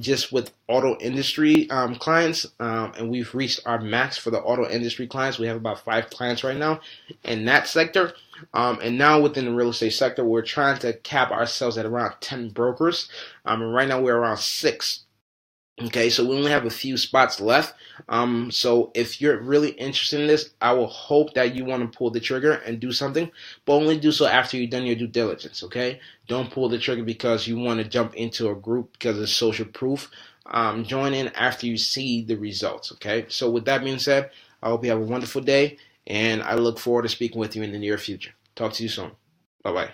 just with auto industry clients, and we've reached our max for the auto industry clients. We have about 5 clients right now in that sector, and now within the real estate sector, we're trying to cap ourselves at around 10 brokers, and right now we're around 6. Okay, so we only have a few spots left. So if you're really interested in this, I will hope that you want to pull the trigger and do something, but only do so after you've done your due diligence, okay? Don't pull the trigger because you want to jump into a group because it's social proof. Join in after you see the results, okay? So with that being said, I hope you have a wonderful day, and I look forward to speaking with you in the near future. Talk to you soon. Bye-bye.